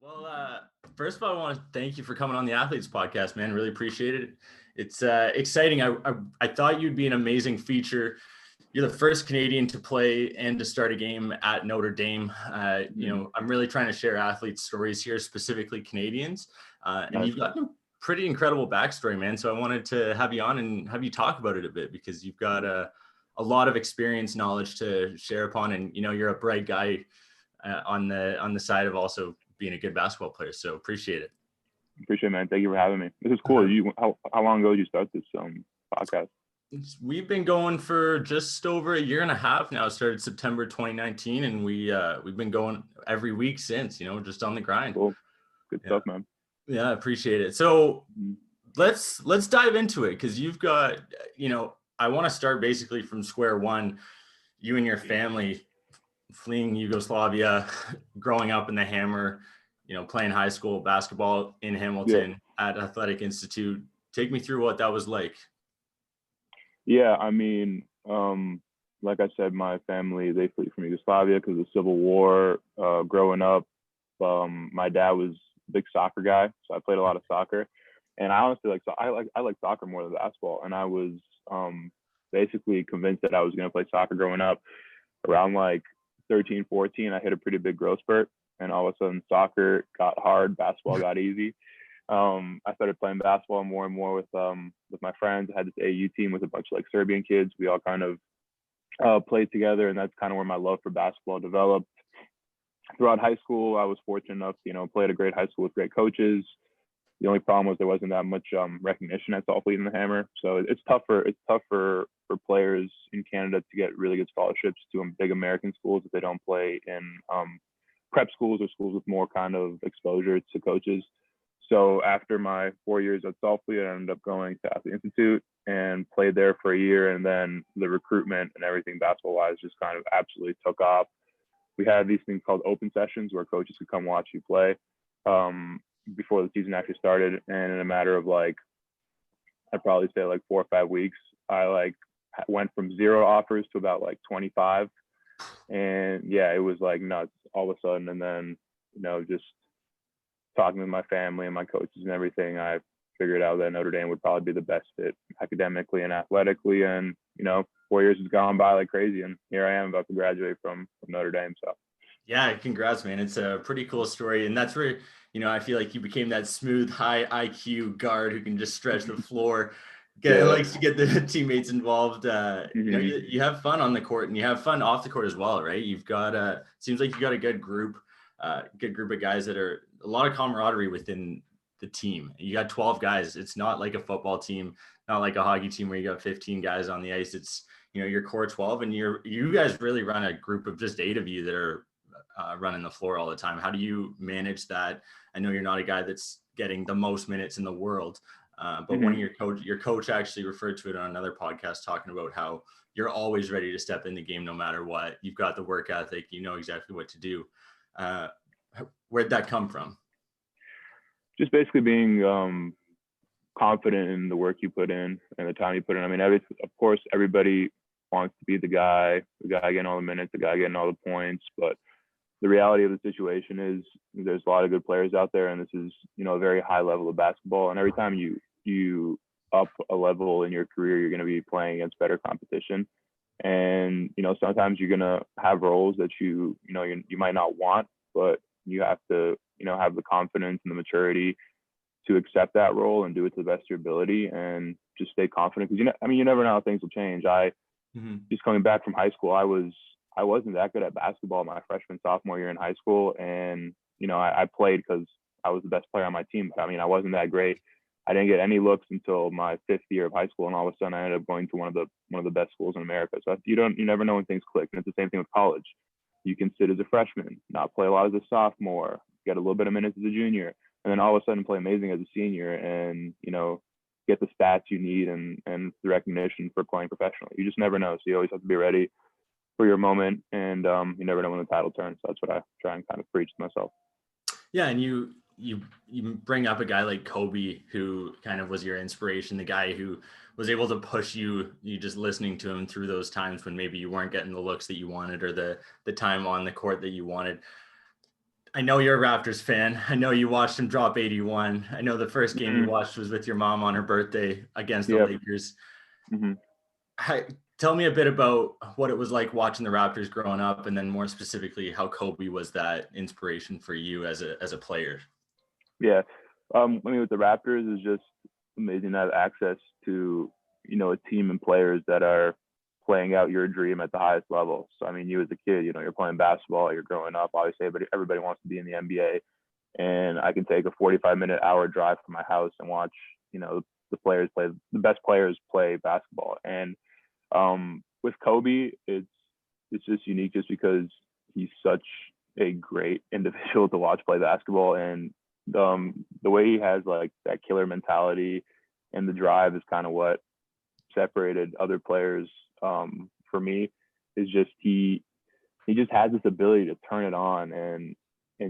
Well, first of all, I want to thank you for coming on the Athletes Podcast, man. Really appreciate it. It's exciting. I thought you'd be an amazing feature. You're the first Canadian to play and to start a game at Notre Dame. I'm really trying to share athletes' stories here, specifically Canadians. And you've got a pretty incredible backstory, man. So I wanted to have you on and have you talk about it a bit because you've got a lot of experience, knowledge to share upon, and you're a bright guy on the side of also being a good basketball player. So appreciate it. Appreciate it, man. Thank you for having me. This is cool. How long ago did you start this podcast? We've been going for just over a year and a half now. It started September 2019, and we've been going every week since. Just on the grind. Cool. Good stuff, man. Yeah, I appreciate it. So let's dive into it because you've got, I want to start basically from square one. You and your family fleeing Yugoslavia, growing up in the Hammer, playing high school basketball in Hamilton at Athletic Institute. Take me through what that was like. Yeah, I mean, like I said, my family, they fled from Yugoslavia because of the Civil War. Growing up, my dad was a big soccer guy, so I played a lot of soccer. And I honestly I like soccer more than basketball. And I was basically convinced that I was going to play soccer growing up. Around like 13, 14, I hit a pretty big growth spurt. And all of a sudden, soccer got hard, basketball got easy. I started playing basketball more and more with my friends. I had this AU team with a bunch of like Serbian kids. We all kind of played together, and that's kind of where my love for basketball developed. Throughout high school, I was fortunate enough to play at a great high school with great coaches. The only problem was there wasn't that much recognition at Saltfleet and the Hammer. So it's tough for players in Canada to get really good scholarships to big American schools if they don't play in prep schools or schools with more kind of exposure to coaches. So after my 4 years at Saltfleet, I ended up going to Athlete Institute and played there for a year. And then the recruitment and everything basketball-wise just kind of absolutely took off. We had these things called open sessions where coaches could come watch you play before the season actually started. And in a matter of I'd probably say 4 or 5 weeks, I went from 0 offers to about 25. And yeah, it was nuts all of a sudden. And then, just talking with my family and my coaches and everything, I figured out that Notre Dame would probably be the best fit academically and athletically. And, 4 years has gone by like crazy. And here I am about to graduate from Notre Dame. So yeah, congrats, man. It's a pretty cool story. And that's where, I feel like you became that smooth, high IQ guard who can just stretch the floor. Likes to get the teammates involved. You have fun on the court and you have fun off the court as well, right? You've got seems like you got a good group of guys that are a lot of camaraderie within the team. You got 12 guys. It's not like a football team, not like a hockey team where you got 15 guys on the ice. It's your core 12, and you guys really run a group of just 8 of you that are running the floor all the time. How do you manage that? I know you're not a guy that's getting the most minutes in the world. But one of your coach actually referred to it on another podcast, talking about how you're always ready to step in the game no matter what. You've got the work ethic, you know exactly what to do. Where'd that come from? Just basically being confident in the work you put in and the time you put in. I mean, of course, everybody wants to be the guy getting all the minutes, the guy getting all the points. But the reality of the situation is there's a lot of good players out there, and this is, a very high level of basketball. And every time you up a level in your career, you're going to be playing against better competition. And, sometimes you're going to have roles that you might not want, but you have to, have the confidence and the maturity to accept that role and do it to the best of your ability and just stay confident. Because, you never know how things will change. Just coming back from high school, I wasn't that good at basketball my freshman, sophomore year in high school. And, I played because I was the best player on my team. But I wasn't that great. I didn't get any looks until my 5th year of high school. And all of a sudden I ended up going to one of the best schools in America. So you never know when things click. And it's the same thing with college. You can sit as a freshman, not play a lot as a sophomore, get a little bit of minutes as a junior, and then all of a sudden play amazing as a senior and, get the stats you need and the recognition for playing professionally. You just never know. So you always have to be ready for your moment, and you never know when the tide will turn. So that's what I try and kind of preach to myself. Yeah, and you bring up a guy like Kobe, who kind of was your inspiration, the guy who was able to push you just listening to him through those times when maybe you weren't getting the looks that you wanted or the time on the court that you wanted. I know you're a Raptors fan. I know you watched him drop 81. I know the first game you watched was with your mom on her birthday against the Yep. Lakers. Mm-hmm. Tell me a bit about what it was like watching the Raptors growing up, and then more specifically, how Kobe was that inspiration for you as a player. Yeah. I mean, with the Raptors, it's just amazing to have access to, a team and players that are playing out your dream at the highest level. So, I mean, you as a kid, you're playing basketball, you're growing up, obviously, but everybody wants to be in the NBA. And I can take a 45-minute hour drive from my house and watch, the best players play basketball. And with Kobe, it's just unique just because he's such a great individual to watch play basketball, and the way he has like that killer mentality and the drive is kind of what separated other players for me. Is just he just has this ability to turn it on and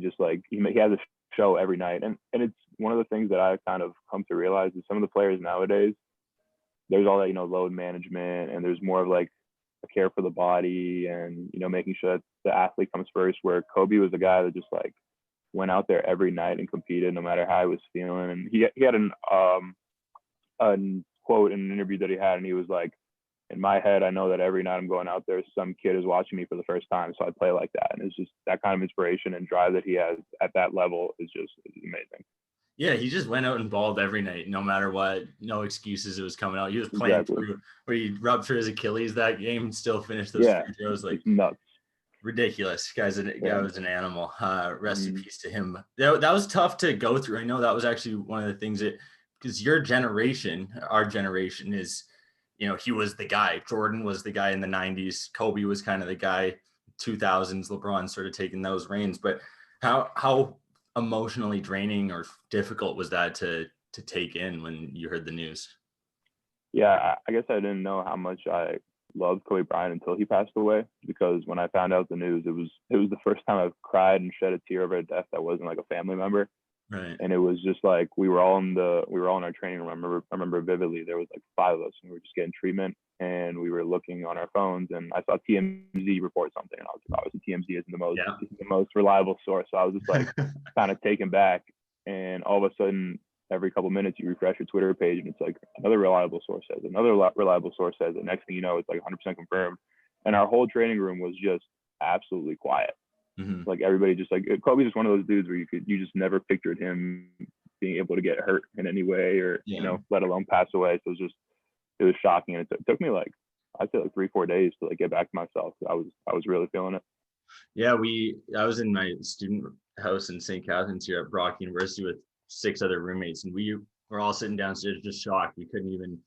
just like he has a show every night, and it's one of the things that I kind of come to realize is some of the players nowadays, there's all that load management, and there's more of like a care for the body, and making sure that the athlete comes first, where Kobe was a guy that just like went out there every night and competed no matter how he was feeling. And he had a quote in an interview that he had, and he was like, in my head, I know that every night I'm going out there, some kid is watching me for the first time, so I play like that. And it's just that kind of inspiration and drive that he has at that level is amazing. Yeah, he just went out and balled every night, no matter what. No excuses. It was coming out. He was playing through where he ruptured his Achilles that game and still finished those free throws. Like, it's nuts. Ridiculous. Guy was an animal. Rest in peace to him. That was tough to go through. I know that was actually one of the things that, because your generation, our generation is, he was the guy. Jordan was the guy in the 90s. Kobe was kind of the guy. 2000s, LeBron sort of taking those reins. But how emotionally draining or difficult was that to take in when you heard the news? Yeah, I guess I didn't know how much I loved Kobe Bryant until he passed away, because when I found out the news, it was the first time I've cried and shed a tear over a death that wasn't like a family member. Right. And it was just like we were all in our training room. I remember vividly. There was like 5 of us, and we were just getting treatment, and we were looking on our phones, and I saw TMZ report something, and I was like, obviously TMZ isn't the most reliable source. So I was just like kind of taken back, and all of a sudden, every couple minutes you refresh your Twitter page, and it's like another reliable source says, another reliable source says, and next thing you know, it's like 100% confirmed. And our whole training room was just absolutely quiet. Mm-hmm. Like everybody just like Kobe's just one of those dudes where you just never pictured him being able to get hurt in any way, or let alone pass away. So it was shocking, and it took me like I'd say like 3-4 days to like get back to myself. I was really feeling it. Yeah, I was in my student house in St. Catharines here at Brock University with 6 other roommates, and we were all sitting downstairs just shocked. We couldn't even,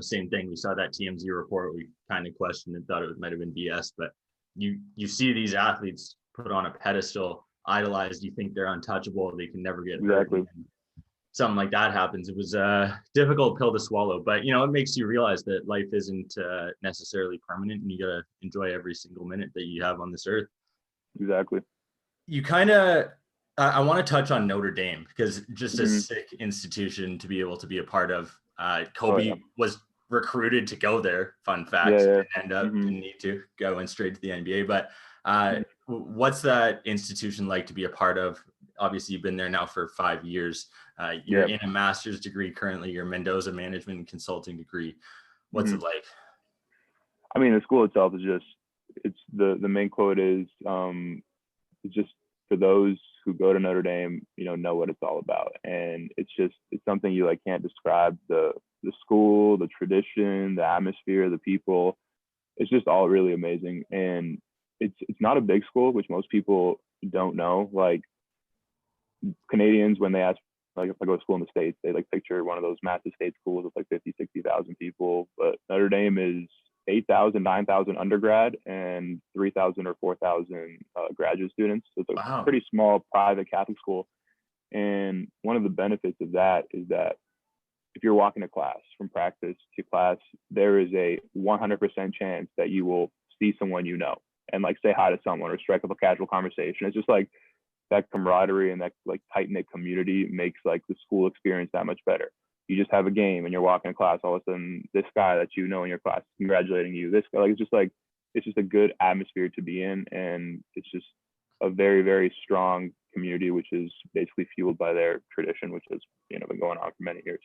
same thing. We saw that TMZ report. We kind of questioned and thought it might have been BS, but you see these athletes put on a pedestal, idolized. You think they're untouchable. They can never get hurt. Exactly. Something like that happens. It was a difficult pill to swallow, but it makes you realize that life isn't necessarily permanent, and you got to enjoy every single minute that you have on this earth. Exactly. You kind of, I want to touch on Notre Dame, because just a sick institution to be able to be a part of. Kobe was recruited to go there. Fun fact. Didn't end up, didn't need to, went straight to the NBA. But what's that institution like to be a part of? Obviously, you've been there now for 5 years. You're in a master's degree currently, your Mendoza Management and Consulting degree. What's it like? I mean, the school itself is just, it's the main quote is, it's just for those who go to Notre Dame, know what it's all about. And it's something you like can't describe. The school, the tradition, the atmosphere, the people, it's just all really amazing. And it's not a big school, which most people don't know. Like Canadians, when they ask, like if I go to school in the States, they like picture one of those massive state schools with like 50,000-60,000 people. But Notre Dame is 8,000, 9,000 undergrad and 3,000 or 4,000 graduate students. So it's a pretty small private Catholic school. And one of the benefits of that is that if you're walking to class, from practice to class, there is a 100% chance that you will see someone and like say hi to someone or strike up a casual conversation. It's just like that camaraderie and that like tight-knit community makes like the school experience that much better. You just have a game and you're walking to class, all of a sudden this guy that in your class congratulating you, this guy, like it's just a good atmosphere to be in, and it's just a very, very strong community, which is basically fueled by their tradition, which has, you know, been going on for many years.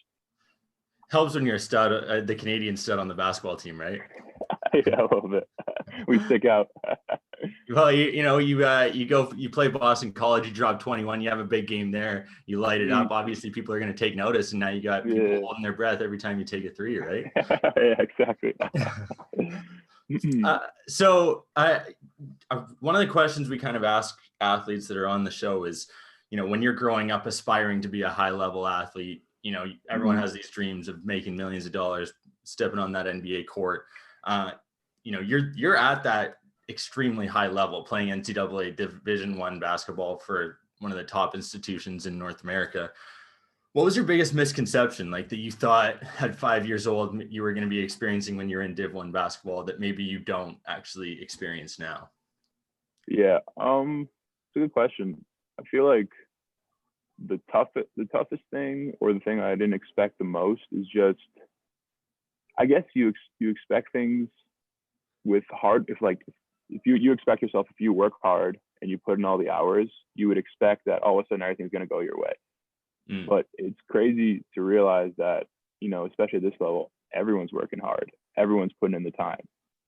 Helps when you're a stud, the Canadian stud on the basketball team, right? Yeah, a little bit. We stick out. Well, you play Boston College, you drop 21, you have a big game there, you light it up. Obviously, people are going to take notice, and now you got people holding their breath every time you take a three, right? Yeah, exactly. So one of the questions we kind of ask athletes that are on the show is, you know, when you're growing up aspiring to be a high level athlete, you know, everyone has these dreams of making millions of dollars, stepping on that NBA court. You know, you're at that extremely high level, playing NCAA Division I basketball for one of the top institutions in North America. What was your biggest misconception, like, that you thought at 5 years old you were going to be experiencing when you're in Div 1 basketball that maybe you don't actually experience now? Yeah, it's a good question. I feel like the toughest thing, or the thing I didn't expect the most, is just, I guess you expect things with hard. If you expect yourself, if you work hard and you put in all the hours, you would expect that all of a sudden everything's going to go your way. But it's crazy to realize that, you know, especially at this level, everyone's working hard, everyone's putting in the time.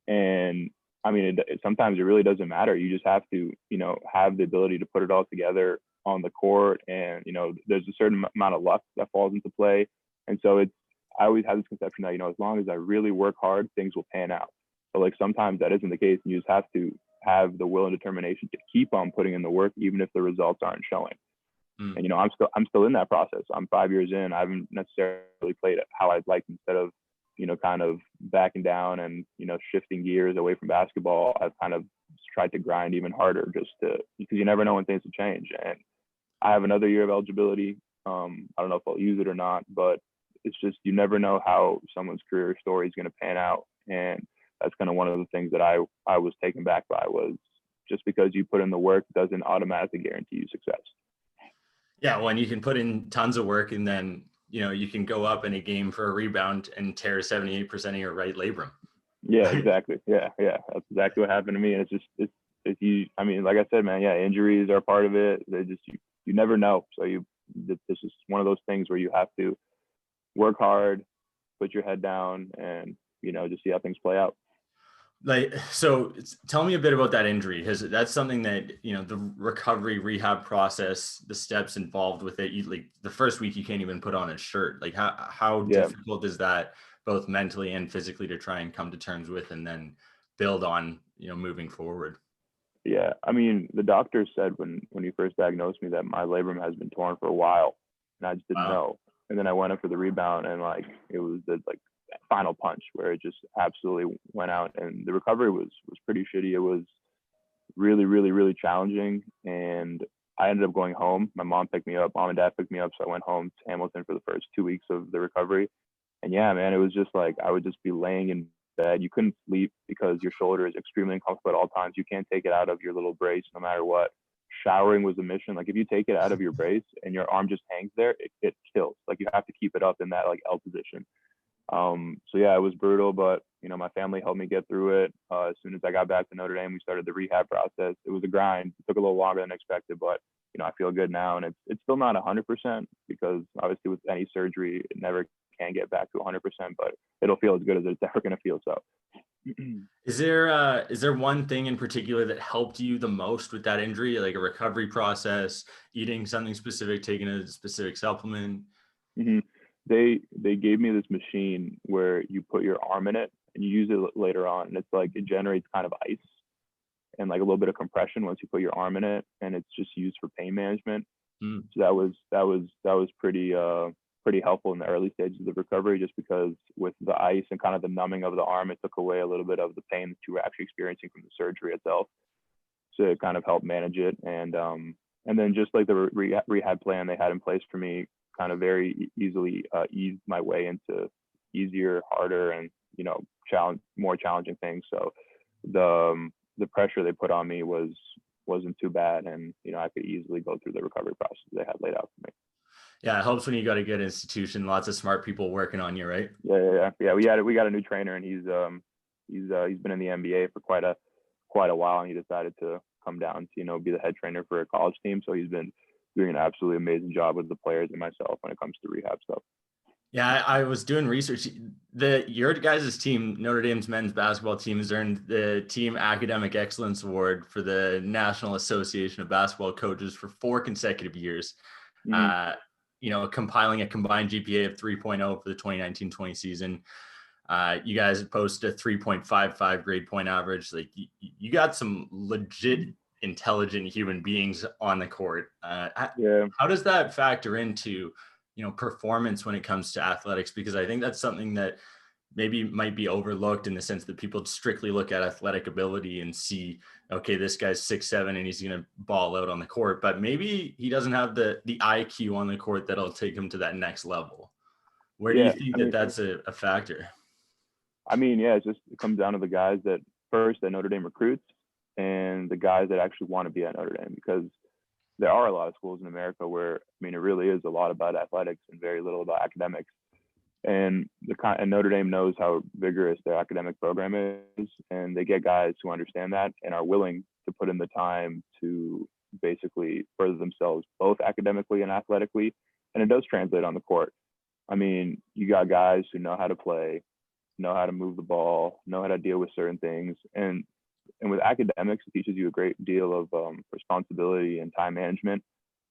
And I mean, sometimes it really doesn't matter. You just have to, you know, have the ability to put it all together on the court. And, you know, there's a certain amount of luck that falls into play. And so I always have this conception that, you know, as long as I really work hard, things will pan out. But like, sometimes that isn't the case, and you just have to have the will and determination to keep on putting in the work, even if the results aren't showing. And, you know, I'm still in that process. I'm 5 years in. I haven't necessarily played it how I'd like. Instead of, you know, kind of backing down and, you know, shifting gears away from basketball, I've kind of tried to grind even harder, because you never know when things will change. And I have another year of eligibility. I don't know if I'll use it or not, but it's just, you never know how someone's career story is going to pan out. And that's kind of one of the things that I was taken back by, was just because you put in the work doesn't automatically guarantee you success. Yeah, when you can put in tons of work, and then, you know, you can go up in a game for a rebound and tear 78% of your right labrum. Yeah, exactly. Yeah, that's exactly what happened to me. And it's you. I mean, like I said, man, yeah, injuries are part of it. They just, you never know. So this is one of those things where you have to work hard, put your head down, and, you know, just see how things play out. Like, so tell me a bit about that injury, because that's something that, you know, the recovery rehab process, the steps involved with it, like the first week you can't even put on a shirt. Like, how difficult is that, both mentally and physically, to try and come to terms with and then build on, you know, moving forward? Yeah, I mean, the doctor said when he first diagnosed me that my labrum has been torn for a while, and I just didn't know. And then I went up for the rebound, and like, it was the final punch where it just absolutely went out, and the recovery was pretty shitty. It was really, really, really challenging, and I ended up going home. My mom and dad picked me up, so I went home to Hamilton for the first 2 weeks of the recovery. And yeah, man, it was just like, I would just be laying in bed. You couldn't sleep because your shoulder is extremely uncomfortable at all times. You can't take it out of your little brace no matter what. Showering was a mission. Like, if you take it out of your brace and your arm just hangs there, it kills. Like, you have to keep it up in that like L position. So yeah, it was brutal, but, you know, my family helped me get through it. As soon as I got back to Notre Dame, we started the rehab process. It was a grind. It took a little longer than expected, but, you know, I feel good now, and it's still not 100%, because obviously with any surgery, it never can get back to 100%, but it'll feel as good as it's ever going to feel. So Is there one thing in particular that helped you the most with that injury, like a recovery process, eating something specific, taking a specific supplement? Mm-hmm. They gave me this machine where you put your arm in it and you use it later on, and it's like, it generates kind of ice and like a little bit of compression once you put your arm in it, and it's just used for pain management. So that was pretty helpful in the early stages of the recovery, just because with the ice and kind of the numbing of the arm, it took away a little bit of the pain that you were actually experiencing from the surgery itself. So it kind of helped manage it, and then just like the rehab plan they had in place for me kind of very easily eased my way into easier, harder, and, you know, more challenging things. So the pressure they put on me wasn't too bad, and, you know, I could easily go through the recovery process they had laid out for me. Yeah, it helps when you got a good institution, lots of smart people working on you, right? Yeah. We got a new trainer, and he's been in the NBA for quite a while, and he decided to come down to, be the head trainer for a college team. So he's been doing an absolutely amazing job with the players and myself when it comes to rehab stuff. Yeah, I was doing research. Your guys' team, Notre Dame's men's basketball team, has earned the Team Academic Excellence Award for the National Association of Basketball Coaches for 4 consecutive years. Compiling a combined GPA of 3.0 for the 2019-20 season. You guys posted a 3.55 grade point average. Like you got some legit intelligent human beings on the court. How does that factor into performance when it comes to athletics? Because I think that's something that maybe might be overlooked in the sense that people strictly look at athletic ability and see, okay, this guy's 6'7" and he's going to ball out on the court, but maybe he doesn't have the IQ on the court that'll take him to that next level. Where do you think that's a factor? It comes down to the guys that Notre Dame recruits and the guys that actually want to be at Notre Dame, because there are a lot of schools in America where, it really is a lot about athletics and very little about academics. And Notre Dame knows how vigorous their academic program is, and they get guys who understand that and are willing to put in the time to basically further themselves both academically and athletically. And it does translate on the court. You got guys who know how to play, know how to move the ball, know how to deal with certain things. And with academics, it teaches you a great deal of responsibility and time management,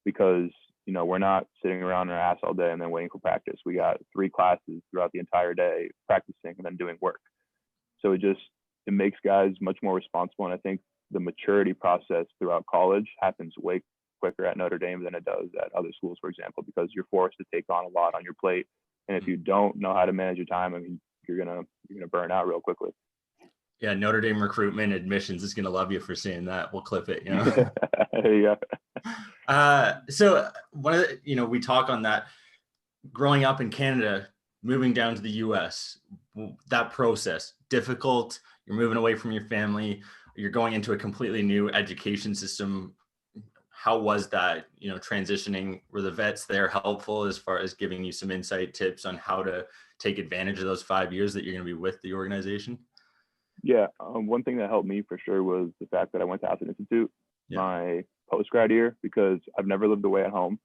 because we're not sitting around our ass all day and then waiting for practice. We got 3 classes throughout the entire day practicing and then doing work. So it makes guys much more responsible. And I think the maturity process throughout college happens way quicker at Notre Dame than it does at other schools, for example, because you're forced to take on a lot on your plate. And if you don't know how to manage your time, you're gonna burn out real quickly. Yeah, Notre Dame recruitment admissions is gonna love you for saying that. We'll clip it. There you go. So one of the, we talk on that, growing up in Canada, moving down to the US, that process, difficult. You're moving away from your family. You're going into a completely new education system. How was that, transitioning? Were the vets there helpful as far as giving you some insight, tips on how to take advantage of those 5 years that you're going to be with the organization? Yeah. One thing that helped me for sure was the fact that I went to Athlete Institute my post-grad year, because I've never lived away at home.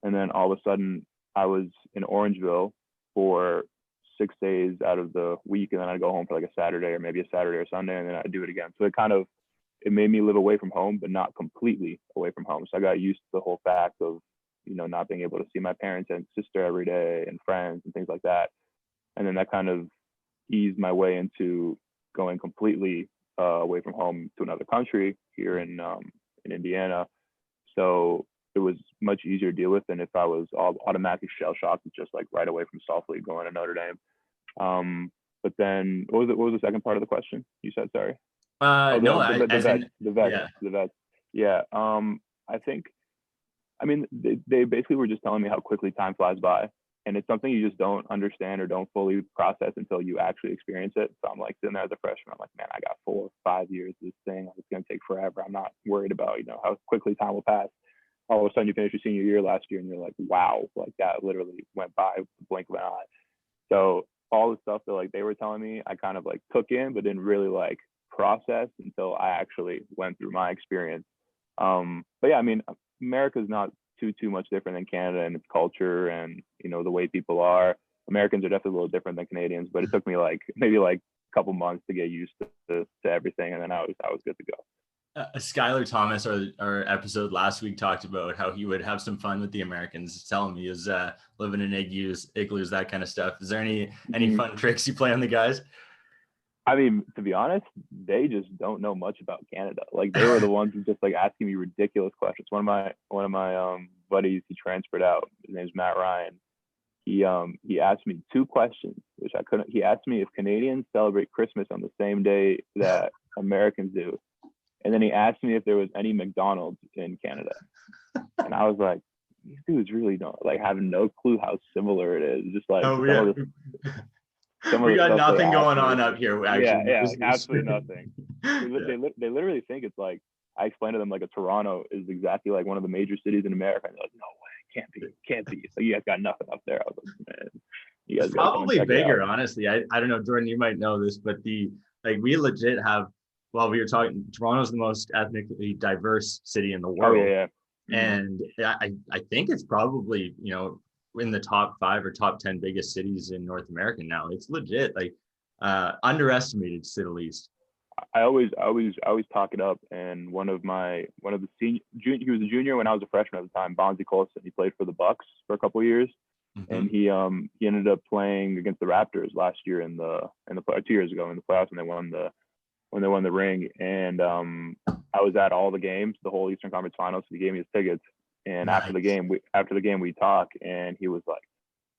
And then all of a sudden I was in Orangeville for 6 days out of the week. And then I'd go home for like a Saturday or maybe a Saturday or Sunday, and then I'd do it again. So it made me live away from home, but not completely away from home. So I got used to the whole fact of, not being able to see my parents and sister every day and friends and things like that. And then that kind of eased my way into going completely away from home to another country here in Indiana. So it was much easier to deal with than if I was automatically shell shocked, just like right away from Salford going to Notre Dame. But then what was the second part of the question you said? Sorry. The vets. Yeah. I think, they basically were just telling me how quickly time flies by, and it's something you just don't understand or don't fully process until you actually experience it. So I'm like sitting there as a freshman, I'm like, man, I got 4 or 5 years of this thing. It's going to take forever. I'm not worried about, how quickly time will pass. All of a sudden you finish your senior year last year and you're like, wow, like that literally went by with the blink of an eye. So all the stuff that like they were telling me, I kind of like took in, but didn't really like process until I actually went through my experience. But yeah, America's not too much different than Canada and its culture and, the way people are. Americans are definitely a little different than Canadians, but it took me maybe a couple months to get used to everything. And then I was good to go. Skylar Thomas, our episode last week, talked about how he would have some fun with the Americans, telling me he was living in igloos, that kind of stuff. Is there any fun tricks you play on the guys? To be honest, they just don't know much about Canada. Like they were the ones who just like asking me ridiculous questions. One of my buddies, he transferred out. His name's Matt Ryan. He asked me 2 questions, which I couldn't. He asked me if Canadians celebrate Christmas on the same day that Americans do, and then he asked me if there was any McDonald's in Canada, and I was like, these dudes really don't have no clue how similar it is. Just like we got nothing going on up here. Actually, absolutely nothing. They literally think it's like, I explained to them like a Toronto is exactly like one of the major cities in America, and they're like, no way, can't be. So you guys got nothing up there. I was like, man, you guys probably bigger, honestly. I don't know, Jordan, you might know this, but we legit have Well, we were talking, Toronto's the most ethnically diverse city in the Oh world. yeah, yeah. And I think it's probably, in the top 5 or top 10 biggest cities in North America now. It's legit, like underestimated to say the least. I always talk it up. And one of the senior, he was a junior when I was a freshman at the time. Bonzi Colson, he played for the Bucks for a couple of years, and he ended up playing against the Raptors last year in the 2 years ago in the playoffs when they won the ring. And I was at all the games, the whole Eastern Conference Finals. So he gave me his tickets. And Nice. after the game we talked, and he was like,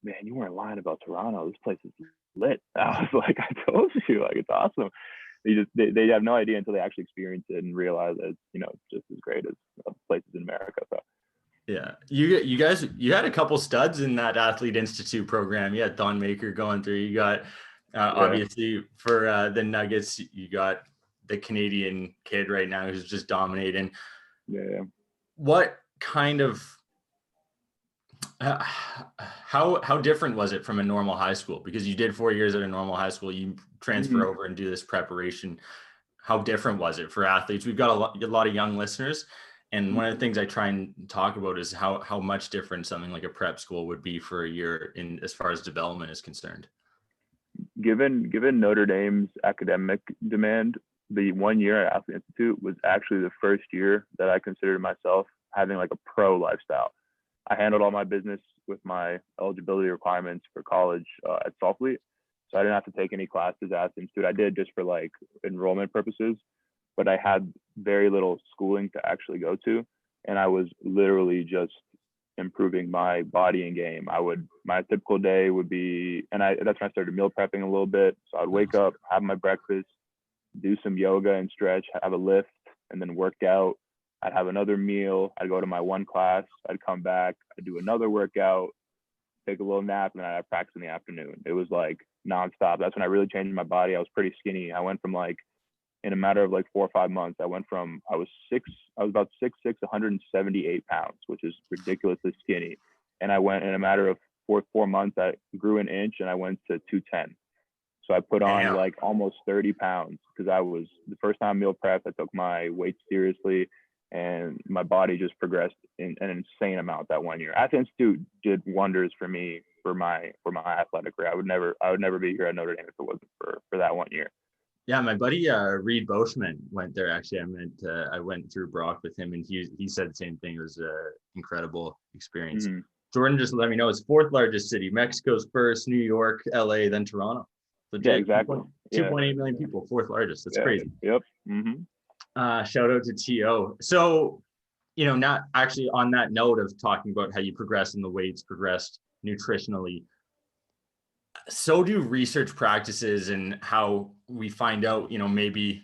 "Man, you weren't lying about Toronto. This place is lit." I was like, "I told you, like, it's awesome." They have no idea until they actually experience it and realize that it's just as great as places in America. So yeah, you guys, you had a couple studs in that Athlete Institute program. You had Thon Maker going through. You got obviously for the Nuggets, you got the Canadian kid right now who's just dominating. Yeah. What kind of how different was it from a normal high school? Because you did 4 years at a normal high school, you transfer over and do this preparation. How different was it for athletes? We've got a lot of young listeners, and one of the things I try and talk about is how much different something like a prep school would be for a year in as far as development is concerned. Given Notre Dame's academic demand, the 1 year at Athlete Institute was actually the first year that I considered myself having like a pro lifestyle. I handled all my business with my eligibility requirements for college at Saltfleet. So I didn't have to take any classes at the Institute. I did just for like enrollment purposes, but I had very little schooling to actually go to. And I was literally just improving my body and game. My typical day would be, and that's when I started meal prepping a little bit. So I'd wake up, have my breakfast, do some yoga and stretch, have a lift, and then work out. I'd have another meal. I'd go to my one class. I'd come back. I'd do another workout, take a little nap, and then I'd have practice in the afternoon. It was like nonstop. That's when I really changed my body. I was pretty skinny. I went from like, in a matter of like 4 or 5 months, I was about 6'6", 178 pounds, which is ridiculously skinny. And I went in a matter of four months, I grew an inch and I went to 210. So I put on like almost 30 pounds because I was the first time meal prep. I took my weight seriously, and my body just progressed in an insane amount that 1 year. Athens Institute did wonders for me for my athletic career. I would never be here at Notre Dame if it wasn't for that 1 year. Yeah, my buddy Reed Boschman went there. Actually, I went through Brock with him, and he said the same thing. It was an incredible experience. Jordan just let me know it's 4th largest city. Mexico's first, New York, LA, then Toronto. Legit, yeah, exactly. 2.8 million people, 4th largest. That's crazy. Yep. Shout out to TO. So, not actually on that note of talking about how you progress in the weights, progressed nutritionally, so do research practices and how we find out, maybe,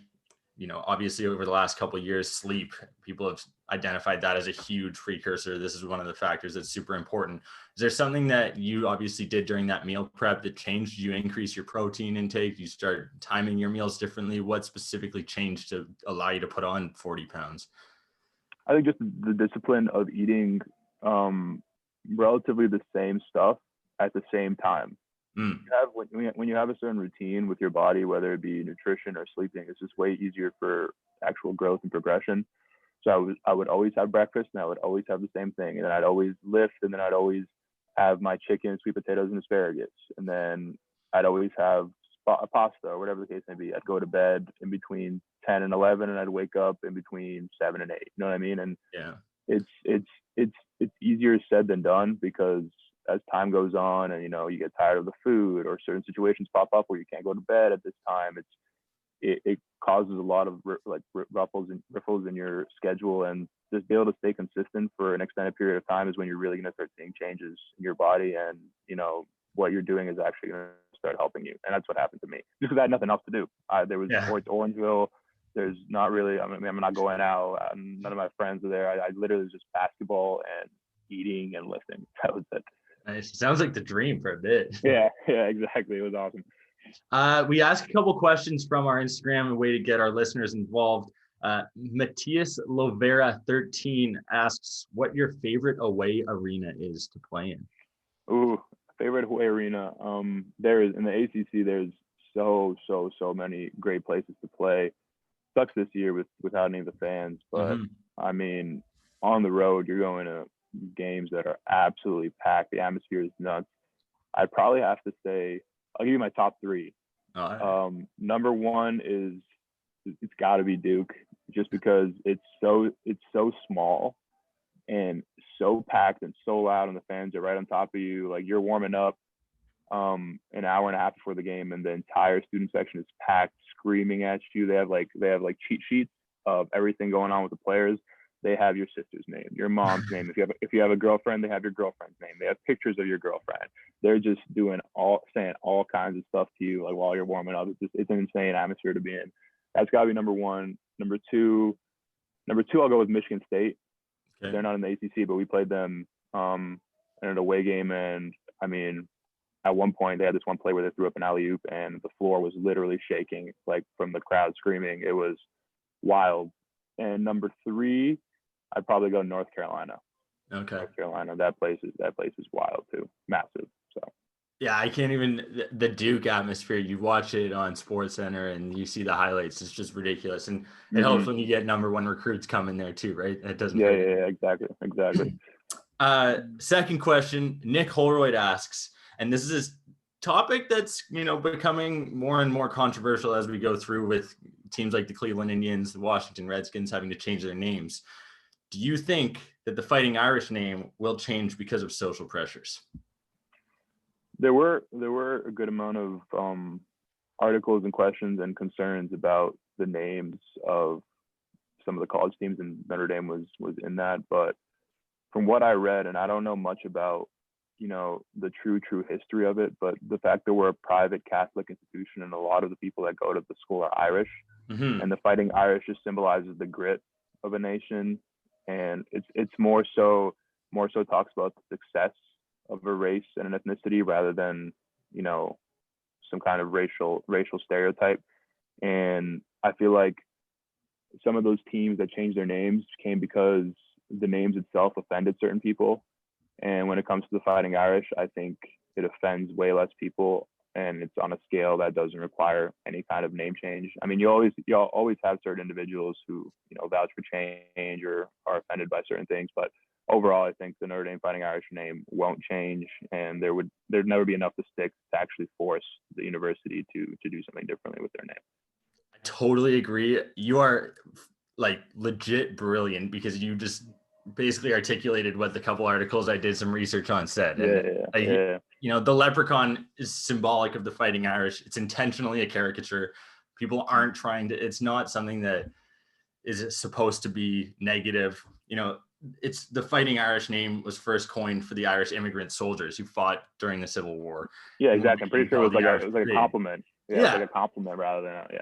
obviously over the last couple of years, sleep, people have identified that as a huge precursor. This is one of the factors that's super important. Is there something that you obviously did during that meal prep that changed? Did you increase your protein intake? You start timing your meals differently? What specifically changed to allow you to put on 40 pounds? I think just the discipline of eating relatively the same stuff at the same time. When you have a certain routine with your body, whether it be nutrition or sleeping, it's just way easier for actual growth and progression. So I would always have breakfast, and I would always have the same thing, and then I'd always lift, and then I'd always have my chicken, sweet potatoes, and asparagus, and then I'd always have pasta or whatever the case may be. I'd go to bed in between 10 and 11, and I'd wake up in between 7 and 8. You know what I mean? And it's easier said than done, because as time goes on and you get tired of the food, or certain situations pop up where you can't go to bed at this time, it causes a lot of ripples in your schedule. And just be able to stay consistent for an extended period of time is when you're really going to start seeing changes in your body, and what you're doing is actually going to start helping you. And that's what happened to me, just because I had nothing else to do. There was sports Orangeville. There's not really, I'm not going out. None of my friends are there. I literally was just basketball and eating and lifting. That was it. Nice. Sounds like the dream for a bit. Yeah, exactly. It was awesome. We asked a couple questions from our Instagram, a way to get our listeners involved. Matthias Lovera 13 asks what your favorite away arena is to play in. Ooh, favorite away arena. There is, in the ACC, there's so many great places to play. sucks this year without any of the fans, but I mean, on the road, you're going to games that are absolutely packed. The atmosphere is nuts. I'd probably have to say, I'll give you my top three. Number one is, it's got to be Duke, just because it's so small and so packed and so loud, and the fans are right on top of you. Like, you're warming up an hour and a half before the game, and the entire student section is packed, screaming at you. They have like cheat sheets of everything going on with the players. They have your sister's name, your mom's name. If you have a girlfriend, they have your girlfriend's name. They have pictures of your girlfriend. They're just saying all kinds of stuff to you, like, while you're warming up. It's an insane atmosphere to be in. That's got to be number one. Number two, I'll go with Michigan State. Okay. They're not in the ACC, but we played them in an away game, and I mean, at one point they had this one play where they threw up an alley-oop, and the floor was literally shaking, like, from the crowd screaming. It was wild. And number three, I'd probably go North Carolina. Okay. North Carolina, that place is wild too, massive. So. Yeah, I can't even, the Duke atmosphere, you watch it on SportsCenter and you see the highlights, it's just ridiculous. And it helps when you get number one recruits coming there too, right? It doesn't hurt. Yeah, exactly. Second question, Nick Holroyd asks, and this is a topic that's, becoming more and more controversial as we go through with teams like the Cleveland Indians, the Washington Redskins having to change their names. Do you think that the Fighting Irish name will change because of social pressures? There were a good amount of articles and questions and concerns about the names of some of the college teams, and Notre Dame was in that. But from what I read, and I don't know much about, the true history of it, but the fact that we're a private Catholic institution and a lot of the people that go to the school are Irish, and the Fighting Irish just symbolizes the grit of a nation, and it's more so talks about the success of a race and an ethnicity rather than, some kind of racial stereotype. And I feel like some of those teams that changed their names came because the names itself offended certain people. And when it comes to the Fighting Irish, I think it offends way less people, and it's on a scale that doesn't require any kind of name change. I mean, you always have certain individuals who, vouch for change or are offended by certain things, but overall, I think the Notre Dame Fighting Irish name won't change, and there'd never be enough to stick to actually force the university to do something differently with their name. I totally agree. You are like legit brilliant, because you just basically articulated what the couple articles I did some research on said. And the leprechaun is symbolic of the Fighting Irish. It's intentionally a caricature. People aren't trying to, it's not something that is supposed to be negative. It's the Fighting Irish name was first coined for the Irish immigrant soldiers who fought during the Civil War. Yeah, exactly. I'm pretty sure it was like a compliment. Yeah, like a compliment rather than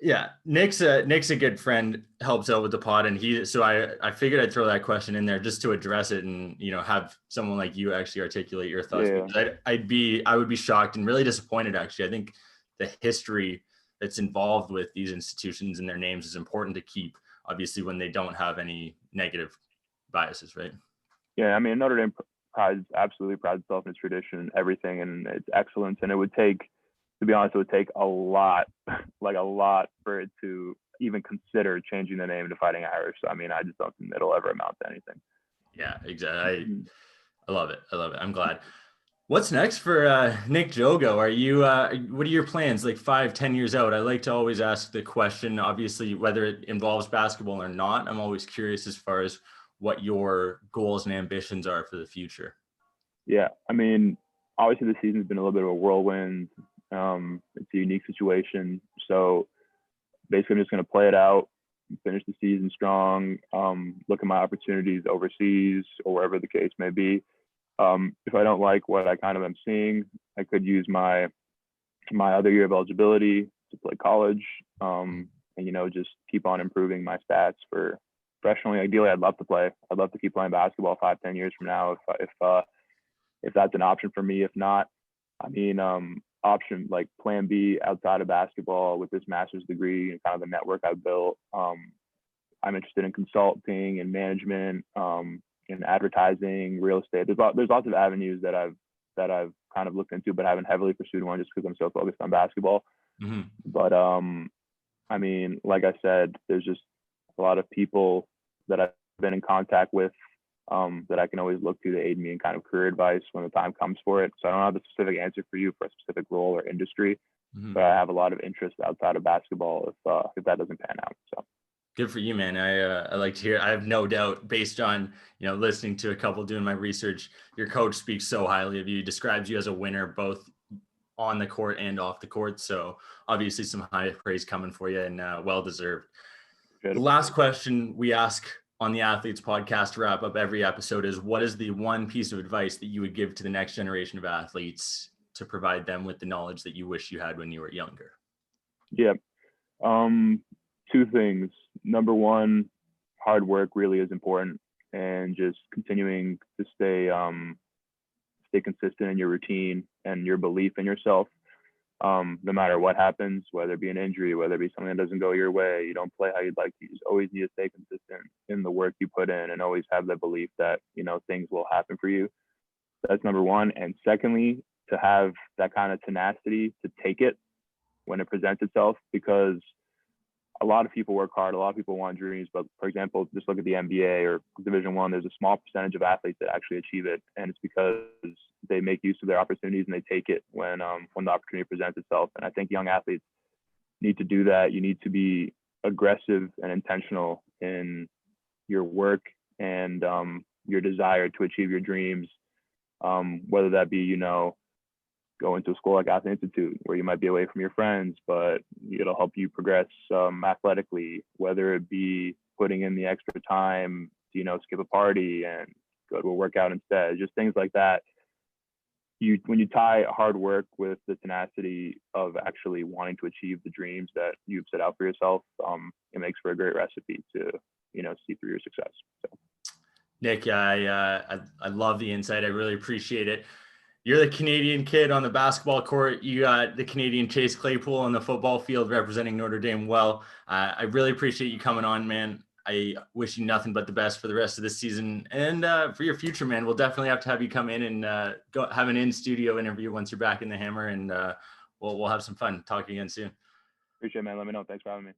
Yeah, Nick's a good friend, helps out with the pod, and I figured I'd throw that question in there just to address it, and have someone like you actually articulate your thoughts. Yeah. I would be shocked and really disappointed, actually. I think the history that's involved with these institutions and their names is important to keep, obviously, when they don't have any negative biases, right? Yeah, I mean, Notre Dame absolutely prides itself in its tradition and everything, and its excellence, and it would take, to be honest, it would take a lot for it to even consider changing the name to Fighting Irish. So, I mean, I just don't think it'll ever amount to anything. Yeah, exactly. I love it. I'm glad. What's next for Nick Djogo? Are you? What are your plans? Like 5-10 years out? I like to always ask the question, obviously, whether it involves basketball or not. I'm always curious as far as what your goals and ambitions are for the future. Yeah, I mean, obviously the season's been a little bit of a whirlwind. It's a unique situation. So basically I'm just going to play it out, finish the season strong, look at my opportunities overseas or wherever the case may be. If I don't like what I kind of am seeing, I could use my other year of eligibility to play college, and, just keep on improving my stats for professionally. Ideally, I'd love to keep playing basketball 5-10 years from now if that's an option for me. If not, I mean, option like plan B outside of basketball with this master's degree and kind of the network I've built. I'm interested in consulting and management, in advertising, real estate. There's lots of avenues that I've kind of looked into, but haven't heavily pursued one just because I'm so focused on basketball. Mm-hmm. But I mean, like I said, there's just a lot of people that I've been in contact with that I can always look to aid me in kind of career advice when the time comes for it. So I don't have a specific answer for you for a specific role or industry, but I have a lot of interest outside of basketball if that doesn't pan out. So. Good for you, man. I like to hear. I have no doubt, based on listening to a couple, doing my research, your coach speaks so highly of you. Describes you as a winner, both on the court and off the court. So obviously, some high praise coming for you, and well deserved. The last question we ask on the Athletes Podcast to wrap up every episode is: what is the one piece of advice that you would give to the next generation of athletes to provide them with the knowledge that you wish you had when you were younger? Yeah. Two things. Number one, hard work really is important, and just continuing to stay consistent in your routine and your belief in yourself. No matter what happens, whether it be an injury, whether it be something that doesn't go your way, you don't play how you'd like to, you just always need to stay consistent in the work you put in and always have the belief that, things will happen for you. That's number one. And secondly, to have that kind of tenacity to take it when it presents itself, because a lot of people work hard, a lot of people want dreams, but for example, just look at the NBA or Division I, there's a small percentage of athletes that actually achieve it, and it's because they make use of their opportunities and they take it when the opportunity presents itself. And I think young athletes need to do that. You need to be aggressive and intentional in your work and your desire to achieve your dreams, whether that be, go into a school like Athlete Institute where you might be away from your friends, but it'll help you progress athletically, whether it be putting in the extra time to, skip a party and go to a workout instead, just things like that. When you tie hard work with the tenacity of actually wanting to achieve the dreams that you've set out for yourself, it makes for a great recipe to, see through your success. So. Nick, I love the insight. I really appreciate it. You're the Canadian kid on the basketball court. You got the Canadian Chase Claypool on the football field representing Notre Dame well. I really appreciate you coming on, man. I wish you nothing but the best for the rest of the season and for your future, man. We'll definitely have to have you come in and go have an in-studio interview once you're back in the Hammer, and we'll have some fun. Talk again soon. Appreciate it, man. Let me know. Thanks for having me.